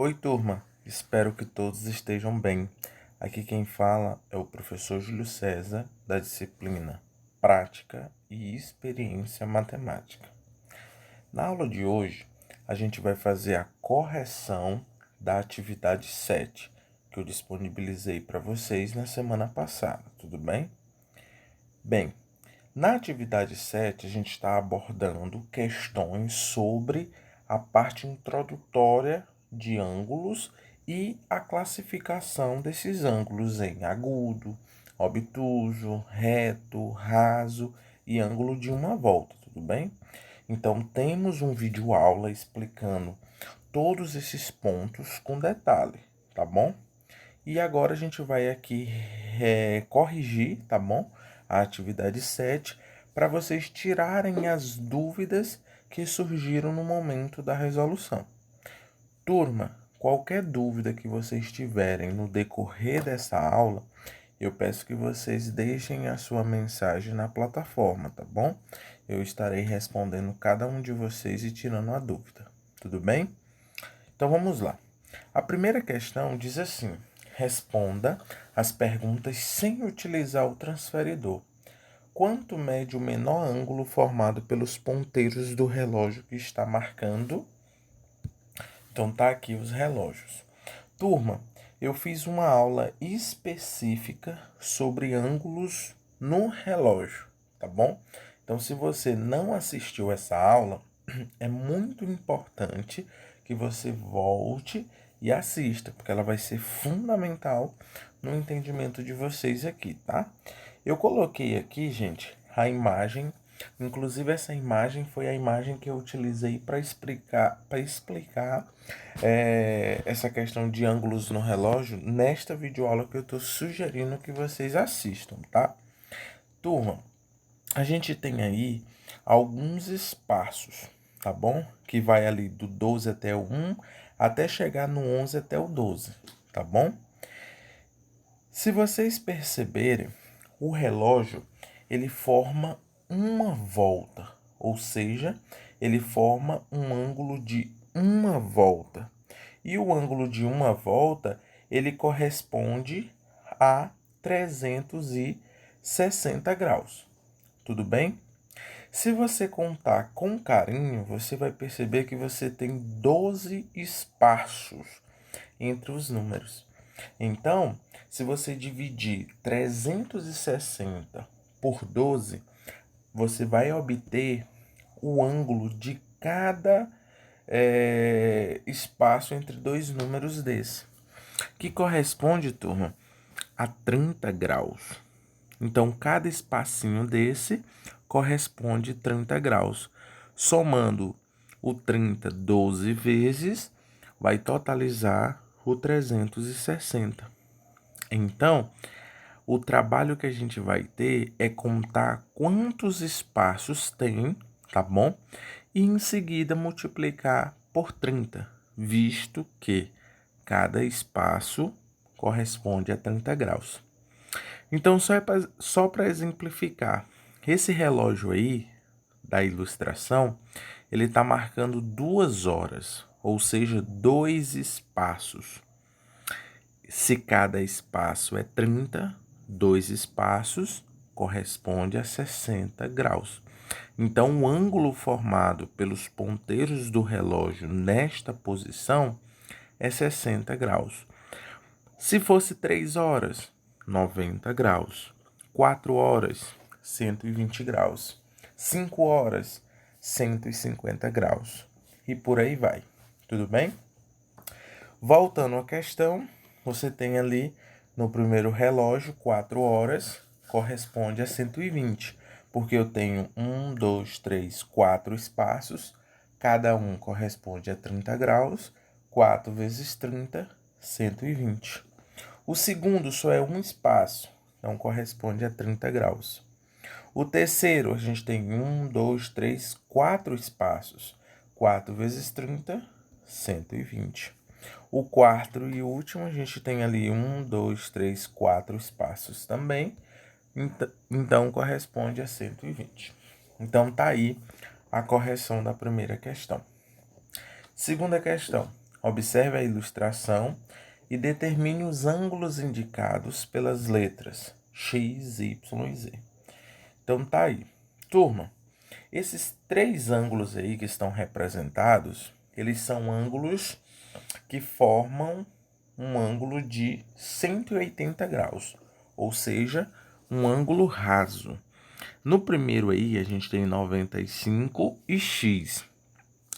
Oi, turma. Espero que todos estejam bem. Aqui quem fala é o professor Júlio César, da disciplina Prática e Experiência Matemática. Na aula de hoje, a gente vai fazer a correção da atividade 7, que eu disponibilizei para vocês na semana passada, tudo bem? Bem, na atividade 7, a gente está abordando questões sobre a parte introdutória de ângulos e a classificação desses ângulos em agudo, obtuso, reto, raso e ângulo de uma volta, tudo bem? Então, temos um vídeo aula explicando todos esses pontos com detalhe, tá bom? E agora a gente vai aqui corrigir, tá bom? A atividade 7, para vocês tirarem as dúvidas que surgiram no momento da resolução. Turma, qualquer dúvida que vocês tiverem no decorrer dessa aula, eu peço que vocês deixem a sua mensagem na plataforma, tá bom? Eu estarei respondendo cada um de vocês e tirando a dúvida, tudo bem? Então vamos lá. A primeira questão diz assim: responda as perguntas sem utilizar o transferidor. Quanto mede o menor ângulo formado pelos ponteiros do relógio que está marcando? Então tá aqui os relógios. Turma, eu fiz uma aula específica sobre ângulos no relógio, tá bom? Então se você não assistiu essa aula, é muito importante que você volte e assista, porque ela vai ser fundamental no entendimento de vocês aqui, tá? Eu coloquei aqui, gente, a imagem. Inclusive, essa imagem foi a imagem que eu utilizei para explicar essa questão de ângulos no relógio nesta videoaula que eu estou sugerindo que vocês assistam, tá? Turma, a gente tem aí alguns espaços, tá bom? Que vai ali do 12 até o 1, até chegar no 11 até o 12, tá bom? Se vocês perceberem, o relógio, ele forma uma volta, ou seja, ele forma um ângulo de uma volta. E o ângulo de uma volta, ele corresponde a 360 graus. Tudo bem? Se você contar com carinho, você vai perceber que você tem 12 espaços entre os números. Então, se você dividir 360 por 12, você vai obter o ângulo de cada espaço entre dois números desse, que corresponde, turma, a 30 graus. Então, cada espacinho desse corresponde a 30 graus. Somando o 30 12 vezes, vai totalizar o 360. Então, o trabalho que a gente vai ter é contar quantos espaços tem, tá bom? E em seguida multiplicar por 30, visto que cada espaço corresponde a 30 graus. Então, só para exemplificar, esse relógio aí da ilustração, ele está marcando 2 horas, ou seja, 2 espaços. Se cada espaço é 30, 2 espaços corresponde a 60 graus. Então, o ângulo formado pelos ponteiros do relógio nesta posição é 60 graus. Se fosse 3 horas, 90 graus. 4 horas, 120 graus. 5 horas, 150 graus. E por aí vai. Tudo bem? Voltando à questão, você tem ali no primeiro relógio 4 horas, corresponde a 120, porque eu tenho 1, 2, 3, 4 espaços, cada um corresponde a 30 graus, 4 vezes 30, 120. O segundo só é um espaço, então corresponde a 30 graus. O terceiro, a gente tem 1, 2, 3, 4 espaços. 4 vezes 30, 120. O quarto e último, a gente tem ali 1, 2, 3, 4 espaços também. Então, corresponde a 120. Então, tá aí a correção da primeira questão. Segunda questão. Observe a ilustração e determine os ângulos indicados pelas letras X, Y e Z. Então tá aí. Turma, esses três ângulos aí que estão representados, eles são ângulos que formam um ângulo de 180 graus, ou seja, um ângulo raso. No primeiro aí, a gente tem 95 e X.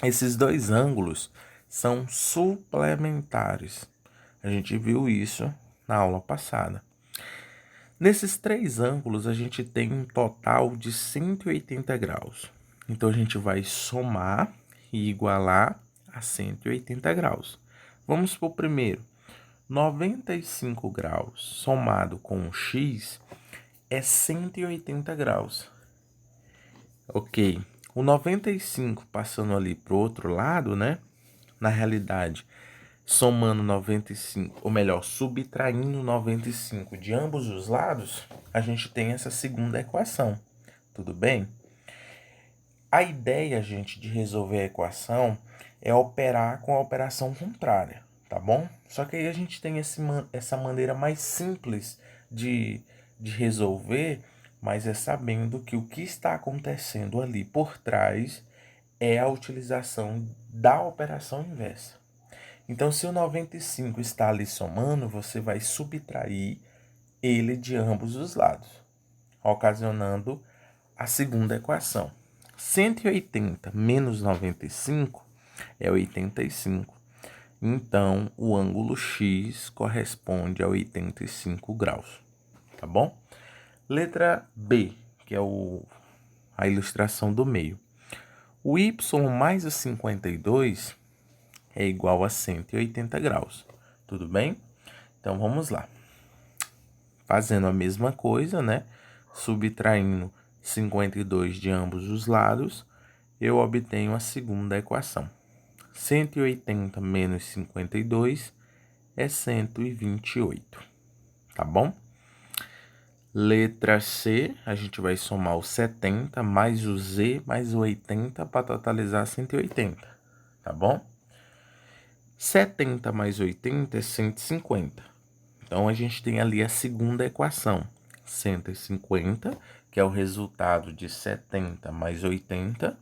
Esses dois ângulos são suplementares. A gente viu isso na aula passada. Nesses três ângulos, a gente tem um total de 180 graus. Então, a gente vai somar e igualar a 180 graus. Vamos para o primeiro. 95 graus somado com o x é 180 graus. Ok. O 95 passando ali para o outro lado, né? Na realidade, somando 95, ou melhor, subtraindo 95 de ambos os lados, a gente tem essa segunda equação. Tudo bem? A ideia, gente, de resolver a equação é operar com a operação contrária, tá bom? Só que aí a gente tem essa maneira mais simples de resolver, mas é sabendo que o que está acontecendo ali por trás é a utilização da operação inversa. Então, se o 95 está ali somando, você vai subtrair ele de ambos os lados, ocasionando a segunda equação. 180 menos 95 é 85. Então, o ângulo X corresponde a 85 graus, tá bom? Letra B, que é a ilustração do meio. O y mais o 52 é igual a 180 graus, tudo bem? Então, vamos lá. Fazendo a mesma coisa, né? Subtraindo 52 de ambos os lados, eu obtenho a segunda equação. 180 menos 52 é 128, tá bom? Letra C, a gente vai somar o 70 mais o Z mais o 80 para totalizar 180, tá bom? 70 mais 80 é 150. Então, a gente tem ali a segunda equação, 150, que é o resultado de 70 mais 80,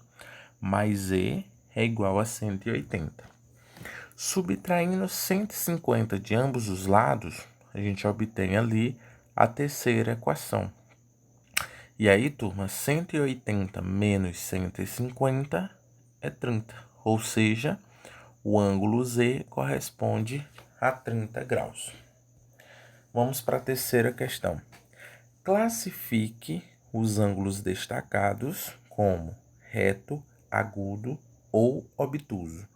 mais E é igual a 180. Subtraindo 150 de ambos os lados, a gente obtém ali a terceira equação. E aí, turma, 180 menos 150 é 30, ou seja, o ângulo Z corresponde a 30 graus. Vamos para a terceira questão. Classifique os ângulos destacados como reto, agudo ou obtuso.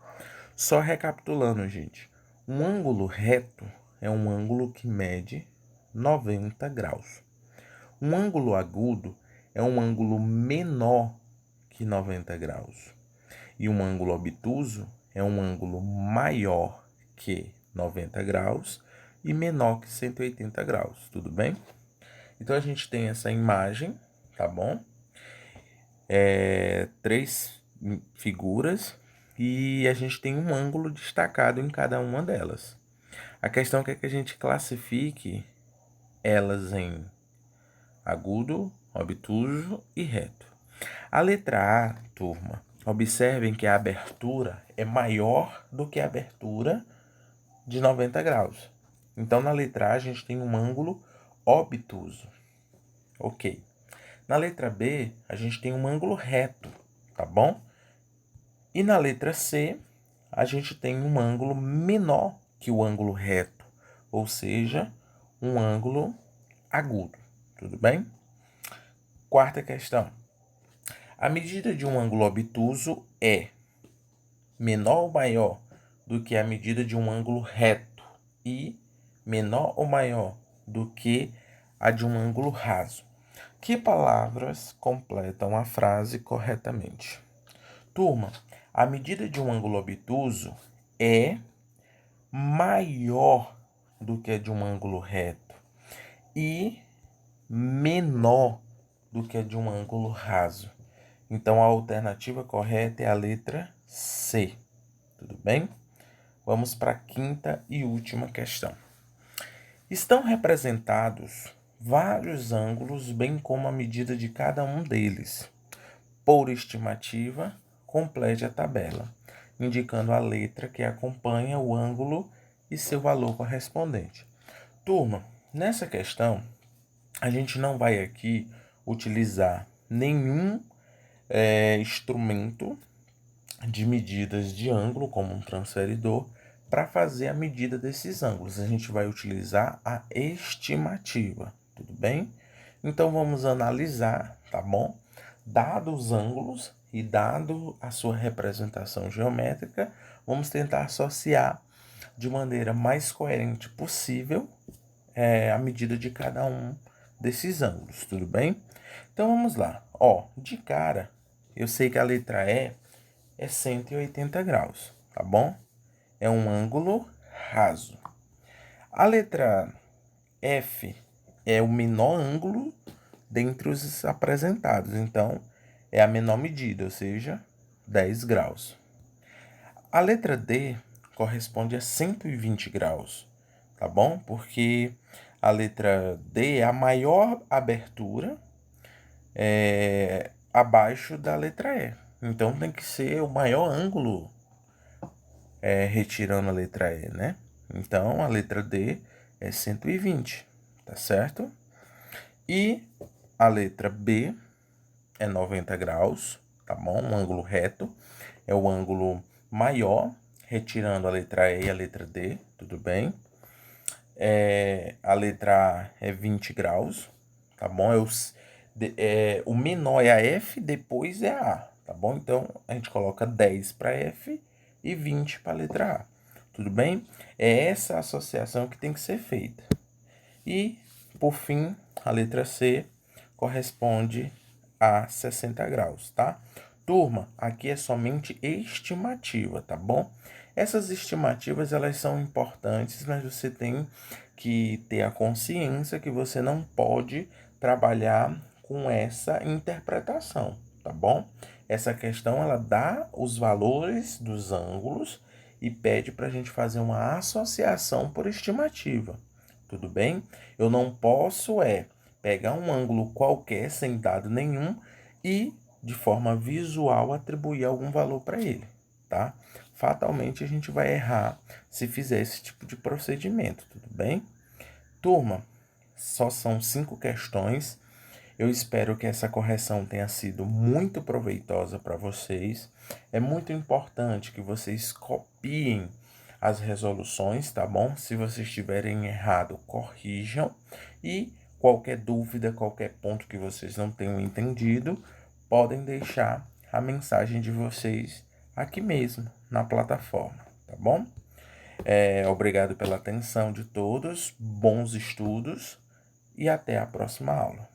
Só recapitulando, gente. Um ângulo reto é um ângulo que mede 90 graus. Um ângulo agudo é um ângulo menor que 90 graus. E um ângulo obtuso é um ângulo maior que 90 graus e menor que 180 graus, tudo bem? Então, a gente tem essa imagem, tá bom? Três figuras e a gente tem um ângulo destacado em cada uma delas. A questão é que a gente classifique elas em agudo, obtuso e reto. A letra A, turma, observem que a abertura é maior do que a abertura de 90 graus. Então, na letra A, a gente tem um ângulo obtuso. Ok. Na letra B, a gente tem um ângulo reto, tá bom? E na letra C, a gente tem um ângulo menor que o ângulo reto, ou seja, um ângulo agudo, tudo bem? Quarta questão. A medida de um ângulo obtuso é menor ou maior do que a medida de um ângulo reto e menor ou maior do que a de um ângulo raso. Que palavras completam a frase corretamente? Turma, a medida de um ângulo obtuso é maior do que a de um ângulo reto e menor do que a de um ângulo raso. Então, a alternativa correta é a letra C. Tudo bem? Vamos para a quinta e última questão. Estão representados vários ângulos, bem como a medida de cada um deles. Por estimativa, complete a tabela, indicando a letra que acompanha o ângulo e seu valor correspondente. Turma, nessa questão, a gente não vai aqui utilizar nenhum instrumento de medidas de ângulo, como um transferidor, para fazer a medida desses ângulos. A gente vai utilizar a estimativa, tudo bem? Então, vamos analisar, tá bom? Dados os ângulos e dado a sua representação geométrica, vamos tentar associar de maneira mais coerente possível a medida de cada um desses ângulos, tudo bem? Então, vamos lá. Ó, de cara, eu sei que a letra E é 180 graus, tá bom? É um ângulo raso. A letra F é o menor ângulo dentre os apresentados, então é a menor medida, ou seja, 10 graus. A letra D corresponde a 120 graus, tá bom? Porque a letra D é a maior abertura abaixo da letra E. Então tem que ser o maior ângulo retirando a letra E, né? Então a letra D é 120, tá certo? E a letra B é 90 graus, tá bom? Um ângulo reto é o ângulo maior, retirando a letra E e a letra D, tudo bem? A letra A é 20 graus, tá bom? O menor é a F, depois é a A, tá bom? Então, a gente coloca 10 para F e 20 para a letra A, tudo bem? É essa associação que tem que ser feita. E, por fim, a letra C corresponde a 60 graus, tá? Turma, aqui é somente estimativa, tá bom? Essas estimativas, elas são importantes, mas você tem que ter a consciência que você não pode trabalhar com essa interpretação, tá bom? Essa questão, ela dá os valores dos ângulos e pede para a gente fazer uma associação por estimativa, tudo bem? Eu não posso pegar um ângulo qualquer sem dado nenhum e de forma visual atribuir algum valor para ele, tá? Fatalmente a gente vai errar se fizer esse tipo de procedimento, tudo bem? Turma, só são 5 questões. Eu espero que essa correção tenha sido muito proveitosa para vocês. É muito importante que vocês copiem as resoluções, tá bom? Se vocês estiverem errado, corrijam. E qualquer dúvida, qualquer ponto que vocês não tenham entendido, podem deixar a mensagem de vocês aqui mesmo, na plataforma, tá bom? Obrigado pela atenção de todos, bons estudos e até a próxima aula.